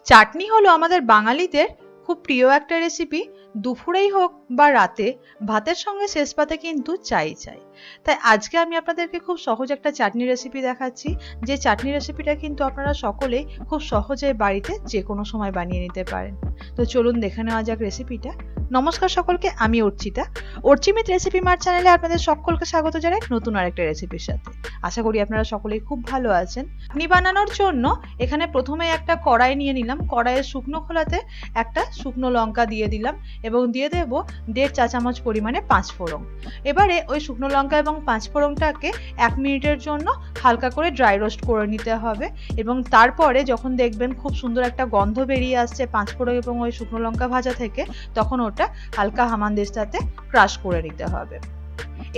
চাটনি হলো আমাদের বাঙালিদের খুব প্রিয় একটা রেসিপি। দুপুরেই হোক বা রাতে ভাতের সঙ্গে শেষ পাতে কিন্তু চাই। তাই আজকে আমি আপনাদেরকে খুব সহজ একটা চাটনি রেসিপি দেখাচ্ছি, যে চাটনি রেসিপিটা কিন্তু আপনারা সকলেই খুব সহজে বাড়িতে যে কোনো সময় বানিয়ে নিতে পারেন। তো চলুন দেখে নেওয়া যাক রেসিপিটা। নমস্কার সকলকে, আমি অর্চিতা। অর্চিমিত রেসিপি মার চ্যানেলে আপনাদের সকলকে স্বাগত জানাই নতুন আরেকটা রেসিপির সাথে। আশা করি আপনারা সকলেই খুব ভালো আছেন। চাটনি বানানোর জন্য এখানে প্রথমে একটা কড়াই নিয়ে নিলাম। কড়াইয়ের শুকনো খোলাতে একটা শুকনো লঙ্কা দিয়ে দিলাম এবং দিয়ে দেব 1.5 চা চামচ পরিমাণে 5 ফোড়ন। এবারে ওই শুকনো লঙ্কা এবং 5 ফোড়নটাকে 1 মিনিটের জন্য হালকা করে ড্রাই রোস্ট করে নিতে হবে এবং তারপরে যখন দেখবেন খুব সুন্দর একটা গন্ধ বেরিয়ে আসছে 5 ফোড়ন এবং ওই শুকনো লঙ্কা ভাজা থেকে, তখন ওটা হালকা হামানদিস্তাতে ক্রাশ করে নিতে হবে।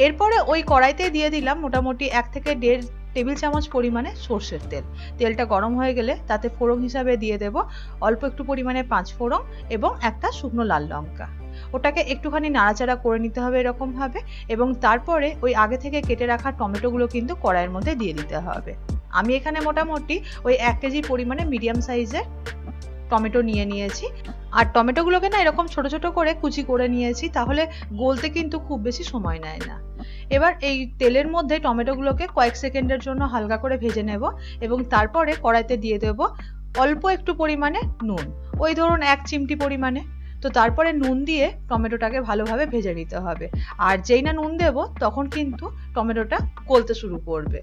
এরপরে ওই কড়াইতে দিয়ে দিলাম মোটামুটি 1 থেকে 1.5 টেবিল চামচ পরিমাণে সর্ষের তেল। তেলটা গরম হয়ে গেলে তাতে ফোড়ন হিসাবে দিয়ে দেব অল্প একটু পরিমাণে 5 ফোড়ন এবং একটা শুকনো লাল লঙ্কা। ওটাকে একটুখানি নাড়াচাড়া করে নিতে হবে এরকম ভাবে এবং তারপরে ওই আগে থেকে কেটে রাখা টমেটোগুলো কিন্তু কড়াইয়ের মধ্যে দিয়ে দিতে হবে। আমি এখানে মোটামুটি ওই 1 কেজি পরিমাণে মিডিয়াম সাইজের টমেটো নিয়ে নিয়েছি। আর টমেটোগুলোকে না এরকম ছোট ছোট করে কুচি করে নিয়েছি, তাহলে গলতে কিন্তু খুব বেশি সময় নেয় না। এবার এই তেলের মধ্যে টমেটোগুলোকে কয়েক সেকেন্ডের জন্য হালকা করে ভেজে নেব এবং তারপরে কড়াইতে দিয়ে দেব অল্প একটু পরিমাণে নুন, ওই ধরুন 1 চিমটি পরিমাণে। তো তারপরে নুন দিয়ে টমেটোটাকে ভালোভাবে ভেজে নিতে হবে। আর যেই না নুন দেব তখন কিন্তু টমেটোটা গলতে শুরু করবে।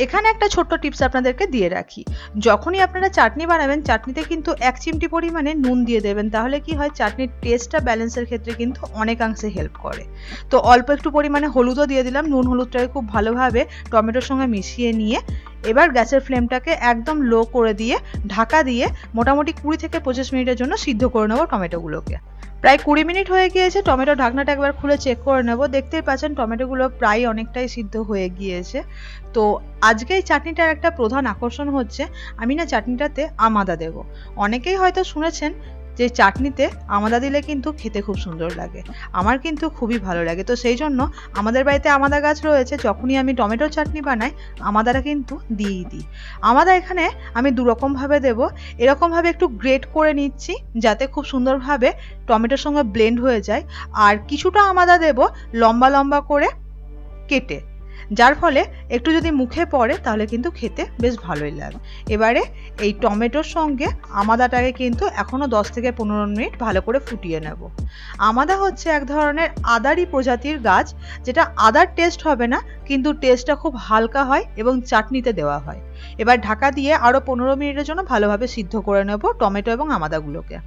এখানে একটা ছোট্ট টিপস আপনাদেরকে দিয়ে রাখি, যখনই আপনারা চাটনি বানাবেন চাটনিতে কিন্তু 1 চিমটি পরিমাণে নুন দিয়ে দেবেন, তাহলে কি হয় চাটনির টেস্টটা ব্যালেন্সের ক্ষেত্রে কিন্তু অনেকাংশে হেল্প করে। তো অল্প একটু পরিমাণে হলুদও দিয়ে দিলাম। নুন হলুদটাকে খুব ভালোভাবে টমেটোর সঙ্গে মিশিয়ে নিয়ে এবার গ্যাসের ফ্লেমটাকে একদম লো করে দিয়ে ঢাকা দিয়ে মোটামুটি 20 থেকে 25 মিনিটের জন্য সিদ্ধ করে নেব টমেটোগুলোকে। প্রায় 20 মিনিট হয়ে গিয়েছে। টমেটো ঢাকনাটা একবার খুলে চেক করে নেব। দেখতেই পাচ্ছেন টমেটোগুলো প্রায় অনেকটাই সিদ্ধ হয়ে গিয়েছে। তো আজকে এই চাটনিটার একটা প্রধান আকর্ষণ হচ্ছে আমি না চাটনিটাতে আমাদা দেব। অনেকেই হয়তো শুনেছেন যে চাটনিতে আমাদা দিলে কিন্তু খেতে খুব সুন্দর লাগে। আমার কিন্তু খুবই ভালো লাগে। তো সেই জন্য আমাদের বাড়িতে আমাদা গাছ রয়েছে। যখনই আমি টমেটোর চাটনি বানাই আমাদাটা কিন্তু দিই। আমাদা এখানে আমি 2 রকমভাবে দেব। এরকমভাবে একটু গ্রেট করে নিচ্ছি যাতে খুব সুন্দরভাবে টমেটোর সঙ্গে ব্লেন্ড হয়ে যায়। আর কিছুটা আমাদা দেব লম্বা লম্বা করে কেটে, যার ফলে একটু যদি মুখে পড়ে তাহলে কিন্তু খেতে বেশ ভালোই লাগে। এবারে এই টমেটোর সঙ্গে আমাদাটাকে কিন্তু এখনো 10 থেকে 15 মিনিট ভালো করে ফুটিয়ে নেব। আমাদা হচ্ছে এক ধরনের আদারি প্রজাতির গাছ, যেটা আদার টেস্ট হবে না কিন্তু টেস্টটা খুব হালকা হয় এবং চাটনিতে দেওয়া হয়। এবার ঢাকা দিয়ে আরো 15 মিনিটের জন্য ভালোভাবে সিদ্ধ করে নেব টমেটো এবং আমাদাগুলোকে।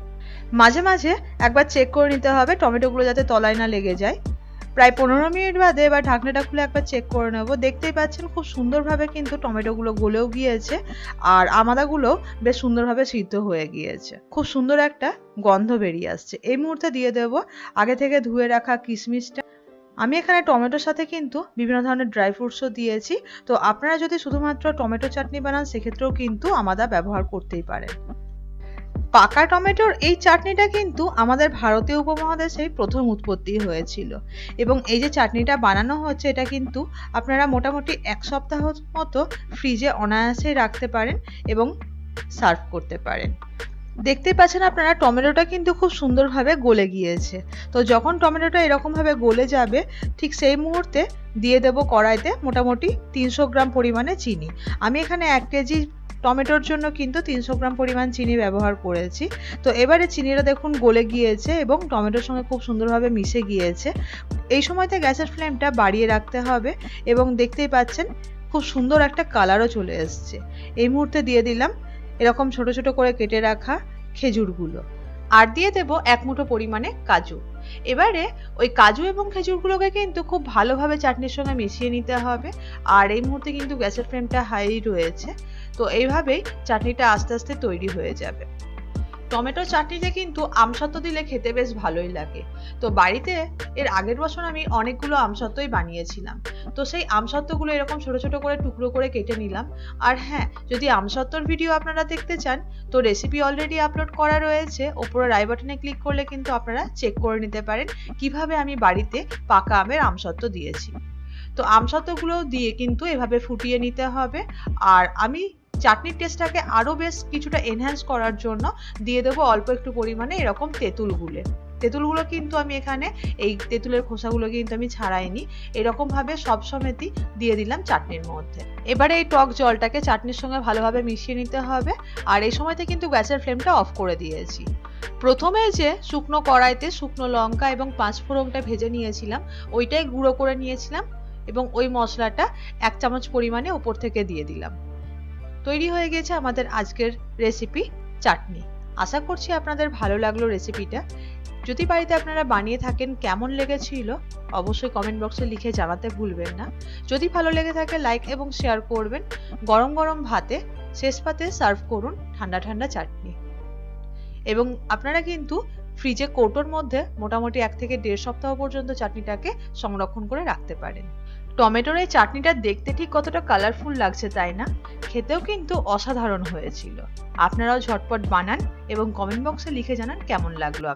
মাঝে মাঝে একবার চেক করে নিতে হবে টমেটোগুলো যাতে তলায় না লেগে যায়। প্রায় 15 মিনিট বাদে এবার ঢাকনাটা খুলে একবার চেক করে নেব। দেখতেই পাচ্ছেন খুব সুন্দরভাবে কিন্তু টমেটোগুলো গলেও গিয়েছে আর আমাদাগুলো বেশ সুন্দরভাবে সিদ্ধ হয়ে গিয়েছে। খুব সুন্দর একটা গন্ধ বেরিয়ে আসছে। এই মুহূর্তে দিয়ে দেব আগে থেকে ধুয়ে রাখা কিশমিশটা। আমি এখানে টমেটোর সাথে কিন্তু বিভিন্ন ধরনের ড্রাই ফ্রুটসও দিয়েছি। তো আপনারা যদি শুধুমাত্র টমেটো চাটনি বানান সেক্ষেত্রেও কিন্তু আমাদা ব্যবহার করতেই পারেন। পাকা টমেটোর এই চাটনিটা কিন্তু আমাদের ভারতীয় উপমহাদেশেই প্রথম উৎপত্তি হয়েছিল এবং এই যে চাটনিটা বানানো হচ্ছে এটা কিন্তু আপনারা মোটামুটি 1 সপ্তাহ মতো ফ্রিজে অনায়াসে রাখতে পারেন এবং সার্ভ করতে পারেন। দেখতেই পাচ্ছেন আপনারা টমেটোটা কিন্তু খুব সুন্দরভাবে গলে গিয়েছে। তো যখন টমেটোটা এরকমভাবে গলে যাবে ঠিক সেই মুহূর্তে দিয়ে দেব কড়াইতে মোটামুটি 300 গ্রাম পরিমাণে চিনি। আমি এখানে 1 কেজি টমেটোর জন্য কিন্তু 300 গ্রাম পরিমাণ চিনি ব্যবহার করেছি। তো এবারে চিনিটা দেখুন গলে গিয়েছে এবং টমেটোর সঙ্গে খুব সুন্দরভাবে মিশে গিয়েছে। এই সময়তে গ্যাসের ফ্লেমটা বাড়িয়ে রাখতে হবে এবং দেখতেই পাচ্ছেন খুব সুন্দর একটা কালারও চলে এসছে। এই মুহূর্তে দিয়ে দিলাম এরকম ছোট ছোট করে কেটে রাখা খেজুরগুলো আর দিয়ে দেব 1 মুঠো পরিমাণে কাজু। এবারে ওই কাজু এবং খেজুরগুলোকে কিন্তু খুব ভালোভাবে চাটনির সঙ্গে মিশিয়ে নিতে হবে। আর এই মুহূর্তে কিন্তু গ্যাসের ফ্লেমটা হাই রয়েছে। তো এইভাবেই চাটনিটা আস্তে আস্তে তৈরি হয়ে যাবে। টমেটো চাটনিতে কিন্তু আমসত্ত্ব দিলে খেতে বেশ ভালোই লাগে। তো বাড়িতে এর আগের বছর আমি অনেকগুলো আমসত্ত্বই বানিয়েছিলাম। তো সেই আমসত্ত্বগুলো এরকম ছোট ছোট করে টুকরো করে কেটে নিলাম। আর হ্যাঁ, যদি আমসত্ত্বর ভিডিও আপনারা দেখতে চান তো রেসিপি অলরেডি আপলোড করা রয়েছে। ওপরে আই বাটনে ক্লিক করলে কিন্তু আপনারা চেক করে নিতে পারেন কিভাবে আমি বাড়িতে পাকা আমের আমসত্ত্ব দিয়েছি। তো আমসত্ত্বগুলো দিয়ে কিন্তু এভাবে ফুটিয়ে নিতে হবে। আর আমি চাটনির টেস্টটাকে আরো বেশ কিছুটা এনহ্যান্স করার জন্য দিয়ে দেবো অল্প একটু পরিমাণে এরকম তেঁতুলগুলো কিন্তু আমি এখানে এই তেঁতুলের খোসাগুলো কিন্তু আমি ছাড়াইনি, এরকম ভাবে সব সমেতই দিয়ে দিলাম চাটনির মধ্যে। এবারে এই টক জলটাকে চাটনির সঙ্গে ভালোভাবে মিশিয়ে নিতে হবে। আর এই সময়তে কিন্তু গ্যাসের ফ্লেমটা অফ করে দিয়েছি। প্রথমে যে শুকনো কড়াইতে শুকনো লঙ্কা এবং পাঁচফোড়নটা ভেজে নিয়েছিলাম, ওইটাই গুঁড়ো করে নিয়েছিলাম এবং ওই মশলাটা 1 চামচ পরিমাণে উপর থেকে দিয়ে দিলাম। তৈরি হয়ে গেছে আমাদের আজকের রেসিপি চাটনি। আশা করছি আপনাদের ভালো লাগলো রেসিপিটা। যদি বাড়িতে আপনারা বানিয়ে থাকেন কেমন লেগেছিল অবশ্যই কমেন্ট বক্সে লিখে জানাতে ভুলবেন না। যদি ভালো লেগে থাকে লাইক এবং শেয়ার করবেন। গরম গরম ভাতে শেষ পাতে সার্ভ করুন ঠান্ডা ঠান্ডা চাটনি। এবং আপনারা কিন্তু ফ্রিজে কৌটোর মধ্যে মোটামুটি 1 থেকে 1.5 সপ্তাহ পর্যন্ত চাটনিটাকে সংরক্ষণ করে রাখতে পারেন। টমেটোর এই চাটনিটা দেখতে ঠিক কতটা কালারফুল লাগছে তাই না? খেতেও কিন্তু অসাধারণ হয়েছিল। আপনারাও ঝটপট বানান এবং কমেন্ট বক্সে লিখে জানান কেমন লাগলো।